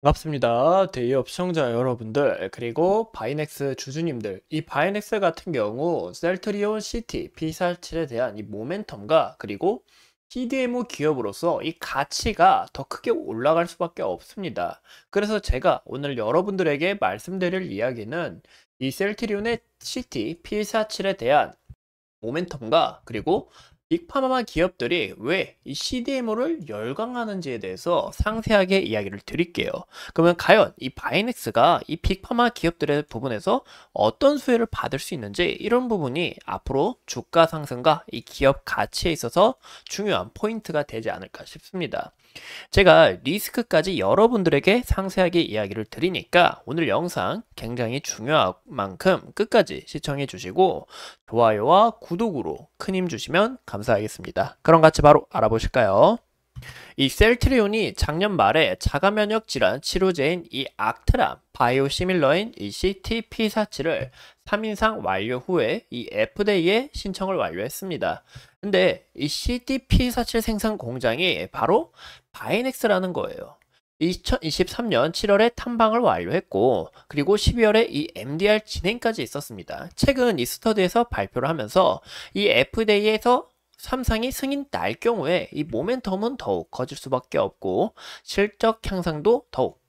반갑습니다. 데이업 시청자 여러분들, 그리고 바이넥스 주주님들. 이 바이넥스 같은 경우 셀트리온 CT P47에 대한 이 모멘텀과 그리고 CDMO 기업으로서 이 가치가 더 크게 올라갈 수밖에 없습니다. 그래서 제가 오늘 여러분들에게 말씀드릴 이야기는 이 셀트리온의 CT P47에 대한 모멘텀과 그리고 빅파마 기업들이 왜 이 CDMO를 열광하는지에 대해서 상세하게 이야기를 드릴게요. 그러면 과연 이 바이넥스가 이 빅파마 기업들의 부분에서 어떤 수혜를 받을 수 있는지, 이런 부분이 앞으로 주가 상승과 이 기업 가치에 있어서 중요한 포인트가 되지 않을까 싶습니다. 제가 리스크까지 여러분들에게 상세하게 이야기를 드리니까 오늘 영상 굉장히 중요한 만큼 끝까지 시청해 주시고 좋아요와 구독으로 큰 힘 주시면 감사하겠습니다. 그럼 같이 바로 알아보실까요? 이 셀트리온이 작년 말에 자가 면역 질환 치료제인 이 악트람 바이오시밀러인 이 CTP47을 3인상 완료 후에 이 FDA에 신청을 완료했습니다. 근데 이 CTP47 생산 공장이 바로 바이넥스라는 거예요. 2023년 7월에 탐방을 완료했고, 그리고 12월에 이 MDR 진행까지 있었습니다. 최근 이 스터디에서 발표를 하면서 이 FDA에서 3상이 승인 날 경우에 이 모멘텀은 더욱 커질 수밖에 없고 실적 향상도 더욱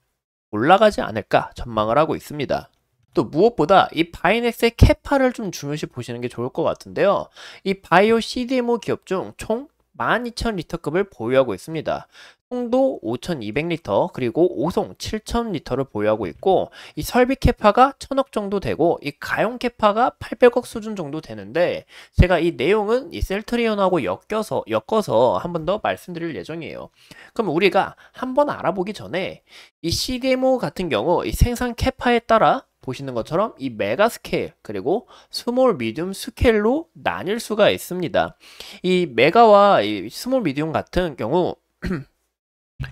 올라가지 않을까 전망을 하고 있습니다. 또 무엇보다 이 바이넥스의 캐파를 좀 중요시 보시는 게 좋을 것 같은데요. 이 바이오 CDMO 기업 중 총 12,000리터급을 보유하고 있습니다. 송도 5,200리터 그리고 오송 7,000리터를 보유하고 있고, 이 설비 캐파가 1,000억 정도 되고 이 가용 캐파가 800억 수준 정도 되는데, 제가 이 내용은 이 셀트리온하고 엮어서 한 번 더 말씀드릴 예정이에요. 그럼 우리가 한번 알아보기 전에 이 CDMO 같은 경우 이 생산 캐파에 따라 보시는 것처럼 이 메가 스케일 그리고 스몰 미디움 스케일로 나뉠 수가 있습니다. 이 메가와 이 스몰 미디움 같은 경우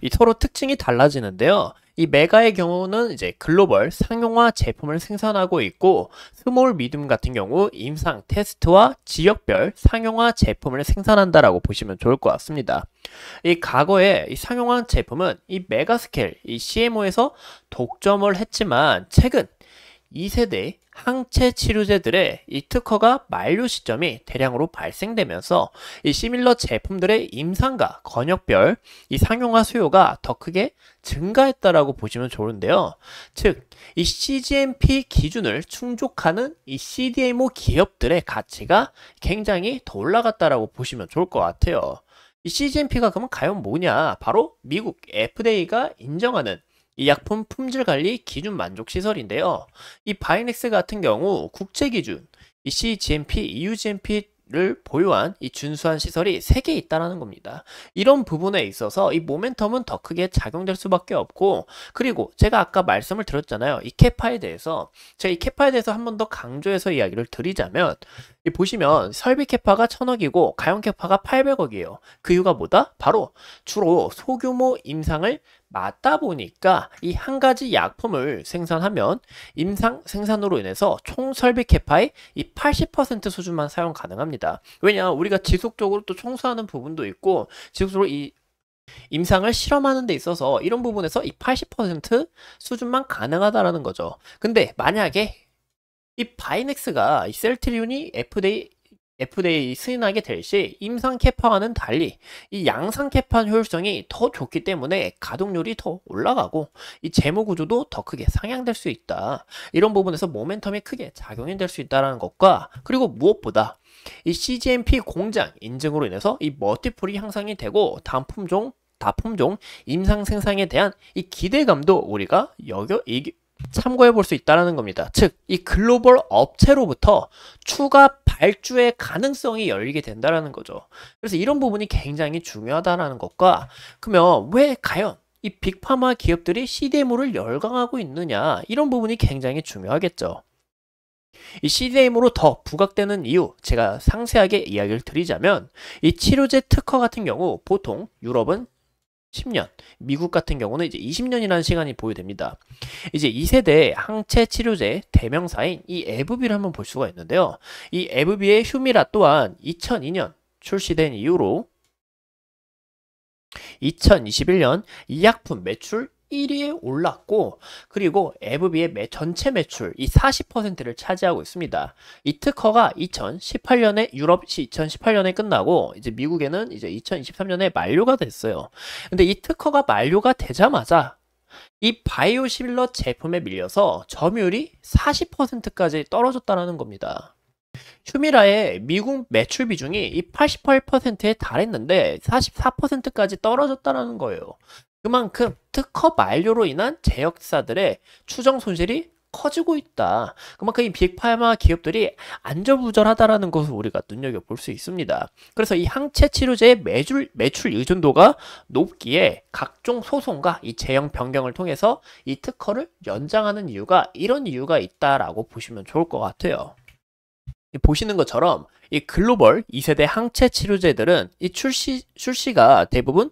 이 서로 특징이 달라지는데요. 이 메가의 경우는 이제 글로벌 상용화 제품을 생산하고 있고, 스몰 미디움 같은 경우 임상 테스트와 지역별 상용화 제품을 생산한다라고 보시면 좋을 것 같습니다. 이 과거에 이 상용화 제품은 이 메가 스케일 이 CMO에서 독점을 했지만, 최근 2세대 항체 치료제들의 이 특허가 만료 시점이 대량으로 발생되면서 이 시밀러 제품들의 임상과 권역별 이 상용화 수요가 더 크게 증가했다라고 보시면 좋은데요. 즉, 이 CGMP 기준을 충족하는 이 CDMO 기업들의 가치가 굉장히 더 올라갔다라고 보시면 좋을 것 같아요. 이 CGMP가 그러면 과연 뭐냐? 바로 미국 FDA가 인정하는 이 약품 품질 관리 기준 만족 시설인데요. 이 바이넥스 같은 경우 국제 기준 이 CGMP, EUGMP를 보유한 이 준수한 시설이 3개 있다라는 겁니다. 이런 부분에 있어서 이 모멘텀은 더 크게 작용될 수밖에 없고, 그리고 제가 아까 말씀을 드렸잖아요. 이 캐파에 대해서 제가 이 캐파에 대해서 한 번 더 강조해서 이야기를 드리자면, 이 보시면 설비 캐파가 1,000억이고 가용 캐파가 800억이에요. 그 이유가 뭐다? 바로 주로 소규모 임상을 맞다 보니까 이 한 가지 약품을 생산하면 임상 생산으로 인해서 총 설비 캐파의 이 80% 수준만 사용 가능합니다. 왜냐, 우리가 지속적으로 또 청소하는 부분도 있고 지속적으로 이 임상을 실험하는 데 있어서 이런 부분에서 이 80% 수준만 가능하다라는 거죠. 근데 만약에 이 바이넥스가 이 셀트리온이 FDA 승인하게 될 시 임상 캐파와는 달리 이 양상 캐파 효율성이 더 좋기 때문에 가동률이 더 올라가고 이 재무 구조도 더 크게 상향될 수 있다. 이런 부분에서 모멘텀이 크게 작용이 될 수 있다는 것과, 그리고 무엇보다 이 CGMP 공장 인증으로 인해서 이 멀티플이 향상이 되고 다품종 임상 생산에 대한 이 기대감도 우리가 참고해 볼 수 있다는 겁니다. 즉, 이 글로벌 업체로부터 추가 발주의 가능성이 열리게 된다는 거죠. 그래서 이런 부분이 굉장히 중요하다는 것과, 그러면 왜 과연 이 빅파마 기업들이 CDMO를 열광하고 있느냐, 이런 부분이 굉장히 중요하겠죠. 이 CDMO로 더 부각되는 이유, 제가 상세하게 이야기를 드리자면, 이 치료제 특허 같은 경우 보통 유럽은 10년, 미국 같은 경우는 이제 20년이라는 시간이 보유됩니다. 이제 2세대 항체 치료제 대명사인 이 에브비를 한번 볼 수가 있는데요. 이 에브비의 휴미라 또한 2002년 출시된 이후로 2021년 이 약품 매출 1위에 올랐고, 그리고 에브비의 전체 매출 이 40%를 차지하고 있습니다. 이 특허가 2018년에 유럽이 2018년에 끝나고 이제 미국에는 이제 2023년에 만료가 됐어요. 근데 이 특허가 만료가 되자마자 이 바이오시밀러 제품에 밀려서 점유율이 40%까지 떨어졌다는 겁니다. 휴미라의 미국 매출 비중이 이 88%에 달했는데 44%까지 떨어졌다는 거예요. 그만큼 특허 만료로 인한 제약사들의 추정 손실이 커지고 있다. 그만큼 이 빅파마 기업들이 안절부절하다라는 것을 우리가 눈여겨볼 수 있습니다. 그래서 이 항체 치료제의 매출 의존도가 높기에 각종 소송과 이 제형 변경을 통해서 이 특허를 연장하는 이유가 이런 이유가 있다라고 보시면 좋을 것 같아요. 보시는 것처럼 이 글로벌 2세대 항체 치료제들은 이 출시 시기가 대부분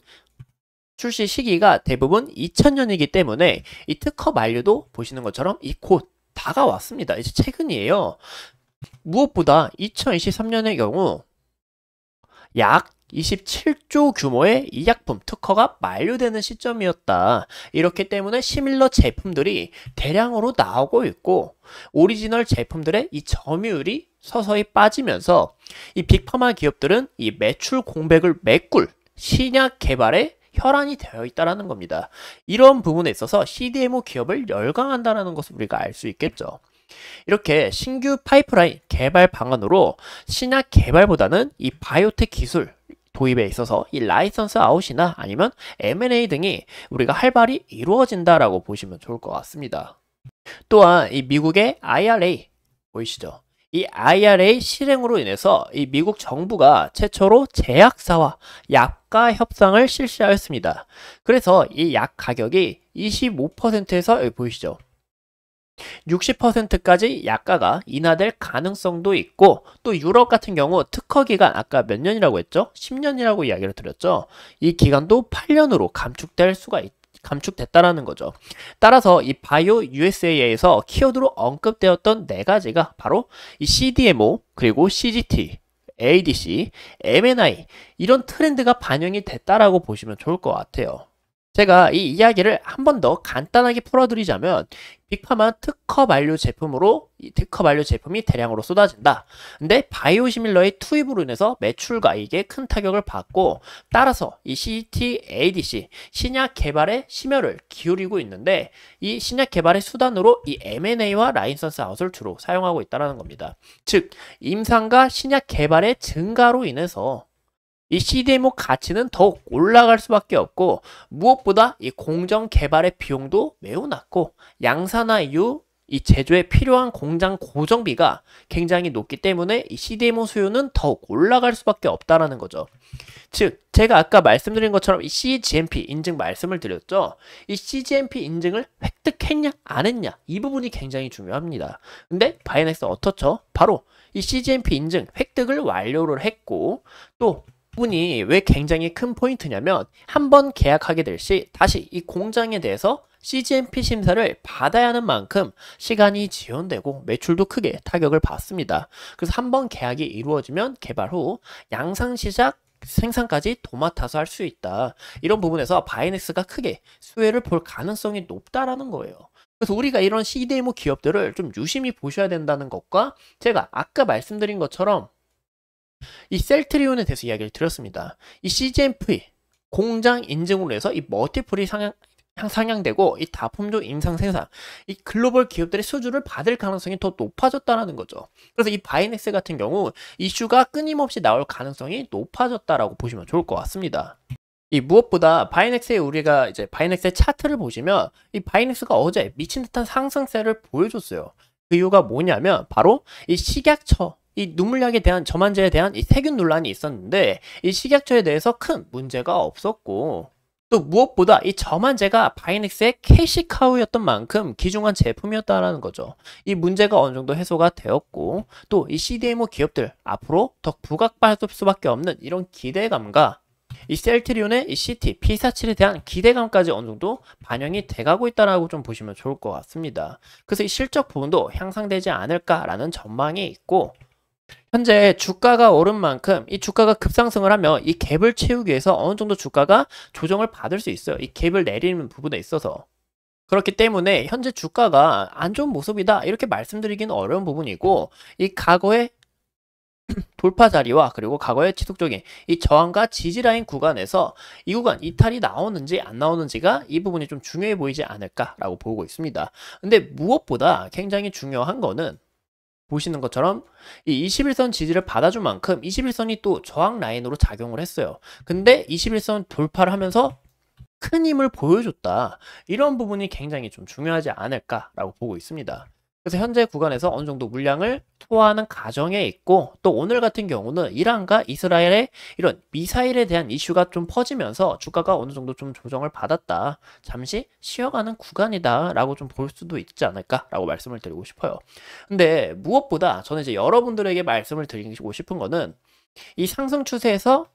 2000년이기 때문에 이 특허 만료도 보시는 것처럼 이 곧 다가왔습니다. 이제 최근이에요. 무엇보다 2023년의 경우 약 27조 규모의 이 약품 특허가 만료되는 시점이었다. 이렇기 때문에 시밀러 제품들이 대량으로 나오고 있고 오리지널 제품들의 이 점유율이 서서히 빠지면서 이 빅파마 기업들은 이 매출 공백을 메꿀 신약 개발에 혈안이 되어 있다는 겁니다. 이런 부분에 있어서 CDMO 기업을 열광한다는 것을 우리가 알 수 있겠죠. 이렇게 신규 파이프라인 개발 방안으로 신약 개발보다는 이 바이오텍 기술 도입에 있어서 이 라이선스 아웃이나 아니면 M&A 등이 우리가 활발히 이루어진다라고 보시면 좋을 것 같습니다. 또한 이 미국의 IRA 보이시죠? 이 IRA 실행으로 인해서 이 미국 정부가 최초로 제약사와 약가 협상을 실시하였습니다. 그래서 이 약 가격이 25%에서 여기 보이시죠? 60%까지 약가가 인하될 가능성도 있고 또 유럽 같은 경우 특허 기간 아까 몇 년이라고 했죠? 10년이라고 이야기를 드렸죠. 이 기간도 8년으로 감축됐다라는 거죠. 따라서 이 바이오 USA에서 키워드로 언급되었던 네 가지가 바로 이 CDMO 그리고 CGT, ADC, M&I 이런 트렌드가 반영이 됐다라고 보시면 좋을 것 같아요. 제가 이 이야기를 한 번 더 간단하게 풀어드리자면 빅파마 특허 만료 제품이 대량으로 쏟아진다. 근데 바이오시밀러의 투입으로 인해서 매출과 이익에 큰 타격을 받고 따라서 이 CGT, ADC 신약 개발에 심혈을 기울이고 있는데 이 신약 개발의 수단으로 이 M&A와 라이선스 아웃을 주로 사용하고 있다는 겁니다. 즉 임상과 신약 개발의 증가로 인해서 이 CDMO 가치는 더욱 올라갈 수밖에 없고 무엇보다 이 공정 개발의 비용도 매우 낮고 양산화 이후 이 제조에 필요한 공장 고정비가 굉장히 높기 때문에 이 CDMO 수요는 더욱 올라갈 수밖에 없다라는 거죠. 즉 제가 아까 말씀드린 것처럼 이 CGMP 인증 말씀을 드렸죠. 이 CGMP 인증을 획득했냐 안 했냐 이 부분이 굉장히 중요합니다. 근데 바이넥스 어떻죠? 바로 이 CGMP 인증 획득을 완료를 했고 또 부분이 왜 굉장히 큰 포인트냐면 한번 계약하게 될 시 다시 이 공장에 대해서 CGMP 심사를 받아야 하는 만큼 시간이 지연되고 매출도 크게 타격을 받습니다. 그래서 한번 계약이 이루어지면 개발 후 양상 시작 생산까지 도맡아서 할 수 있다. 이런 부분에서 바이넥스가 크게 수혜를 볼 가능성이 높다라는 거예요. 그래서 우리가 이런 CDMO 기업들을 좀 유심히 보셔야 된다는 것과 제가 아까 말씀드린 것처럼 이 셀트리온에 대해서 이야기를 드렸습니다. 이 CGMP 공장 인증으로 해서 이 멀티플이 상향되고 이 다품종 임상 생산 이 글로벌 기업들의 수주를 받을 가능성이 더 높아졌다는 거죠. 그래서 이 바이넥스 같은 경우 이슈가 끊임없이 나올 가능성이 높아졌다라고 보시면 좋을 것 같습니다. 이 무엇보다 우리가 이제 바이넥스의 차트를 보시면 이 바이넥스가 어제 미친 듯한 상승세를 보여줬어요. 그 이유가 뭐냐면 바로 이 식약처 이 눈물약에 대한 저만제에 대한 이 세균 논란이 있었는데 이 식약처에 대해서 큰 문제가 없었고 또 무엇보다 이 저만제가 바이넥스의 캐시카우였던 만큼 귀중한 제품이었다는 거죠. 이 문제가 어느 정도 해소가 되었고 또 이 CDMO 기업들 앞으로 더 부각받을 수밖에 없는 이런 기대감과 이 셀트리온의 이 CT, P47에 대한 기대감까지 어느 정도 반영이 돼가고 있다라고 좀 보시면 좋을 것 같습니다. 그래서 이 실적 부분도 향상되지 않을까라는 전망이 있고 현재 주가가 오른 만큼 이 주가가 급상승을 하면 이 갭을 채우기 위해서 어느 정도 주가가 조정을 받을 수 있어요. 이 갭을 내리는 부분에 있어서. 그렇기 때문에 현재 주가가 안 좋은 모습이다 이렇게 말씀드리기는 어려운 부분이고, 이 과거의 돌파 자리와 그리고 과거의 지속적인 이 저항과 지지라인 구간에서 이 구간 이탈이 나오는지 안 나오는지가 이 부분이 좀 중요해 보이지 않을까라고 보고 있습니다. 근데 무엇보다 굉장히 중요한 거는 보시는 것처럼 이 21선 지지를 받아준 만큼 21선이 또 저항 라인으로 작용을 했어요. 근데 21선 돌파를 하면서 큰 힘을 보여줬다. 이런 부분이 굉장히 좀 중요하지 않을까라고 보고 있습니다. 그래서 현재 구간에서 어느 정도 물량을 소화하는 과정에 있고, 또 오늘 같은 경우는 이란과 이스라엘의 이런 미사일에 대한 이슈가 좀 퍼지면서 주가가 어느 정도 좀 조정을 받았다. 잠시 쉬어가는 구간이다 라고 좀 볼 수도 있지 않을까라고 말씀을 드리고 싶어요. 근데 무엇보다 저는 이제 여러분들에게 말씀을 드리고 싶은 거는 이 상승 추세에서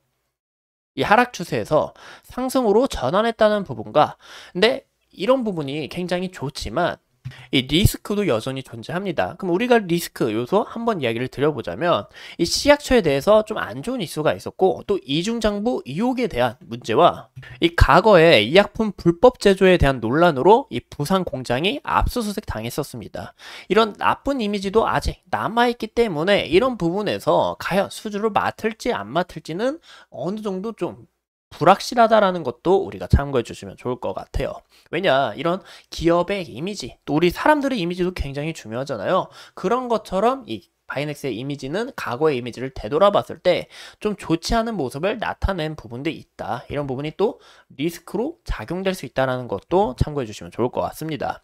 이 하락 추세에서 상승으로 전환했다는 부분과, 근데 이런 부분이 굉장히 좋지만 이 리스크도 여전히 존재합니다. 그럼 우리가 리스크 요소 한번 이야기를 드려보자면, 이 시약처에 대해서 좀 안 좋은 이슈가 있었고, 또 이중장부 의혹에 대한 문제와 이 과거에医薬품 불법 제조에 대한 논란으로 이 부산 공장이 압수수색 당했었습니다. 이런 나쁜 이미지도 아직 남아있기 때문에 이런 부분에서 과연 수주를 맡을지 안 맡을지는 어느 정도 좀 불확실하다라는 것도 우리가 참고해 주시면 좋을 것 같아요. 왜냐, 이런 기업의 이미지, 또 우리 사람들의 이미지도 굉장히 중요하잖아요. 그런 것처럼 이 바이넥스의 이미지는 과거의 이미지를 되돌아봤을 때 좀 좋지 않은 모습을 나타낸 부분도 있다. 이런 부분이 또 리스크로 작용될 수 있다는 것도 참고해 주시면 좋을 것 같습니다.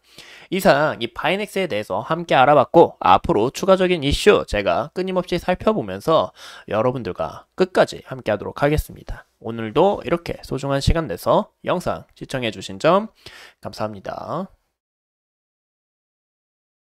이상 이 바이넥스에 대해서 함께 알아봤고, 앞으로 추가적인 이슈 제가 끊임없이 살펴보면서 여러분들과 끝까지 함께 하도록 하겠습니다. 오늘도 이렇게 소중한 시간 내서 영상 시청해 주신 점 감사합니다.